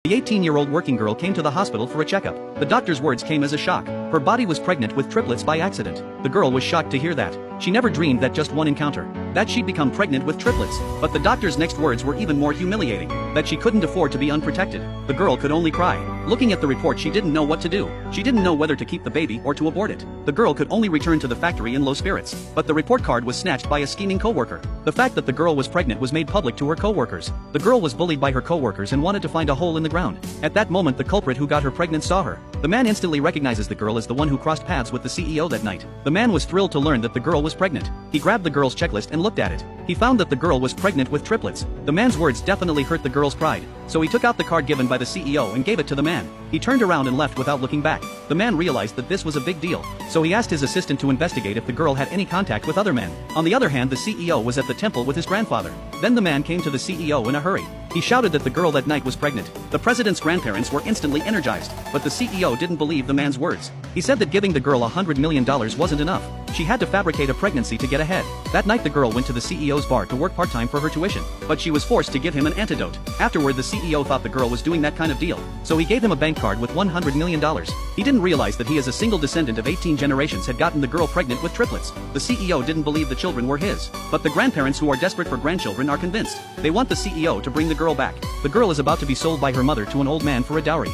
The 18-year-old working girl came to the hospital for a checkup. The doctor's words came as a shock. Her body was pregnant with triplets by accident. The girl was shocked to hear that. She never dreamed that just one encounter, that she'd become pregnant with triplets. But the doctor's next words were even more humiliating, that she couldn't afford to be unprotected. The girl could only cry. Looking at the report, she didn't know what to do. She didn't know whether to keep the baby or to abort it. The girl could only return to the factory in low spirits. But the report card was snatched by a scheming coworker. The fact that the girl was pregnant was made public to her coworkers. The girl was bullied by her coworkers and wanted to find a hole in the ground. At that moment, the culprit who got her pregnant saw her. The man instantly recognizes the girl as the one who crossed paths with the CEO that night. The man was thrilled to learn that the girl was pregnant. He grabbed the girl's checklist and looked at it. He found that the girl was pregnant with triplets. The man's words definitely hurt the girl's pride. So he took out the card given by the CEO and gave it to the man. He turned around and left without looking back. The man realized that this was a big deal. So he asked his assistant to investigate if the girl had any contact with other men. On the other hand, the CEO was at the temple with his grandfather. Then the man came to the CEO in a hurry. He shouted that the girl that night was pregnant. The president's grandparents were instantly energized, but the CEO didn't believe the man's words. He said that giving the girl $100 million wasn't enough. She had to fabricate a pregnancy to get ahead. That night the girl went to the CEO's bar to work part-time for her tuition, but she was forced to give him an antidote. Afterward, the CEO thought the girl was doing that kind of deal, so he gave him a bank card with $100 million. He didn't realize that he, as a single descendant of 18 generations, had gotten the girl pregnant with triplets. The CEO didn't believe the children were his, but the grandparents, who are desperate for grandchildren, are convinced. They want the CEO to bring the girl back. The girl is about to be sold by her mother to an old man for a dowry.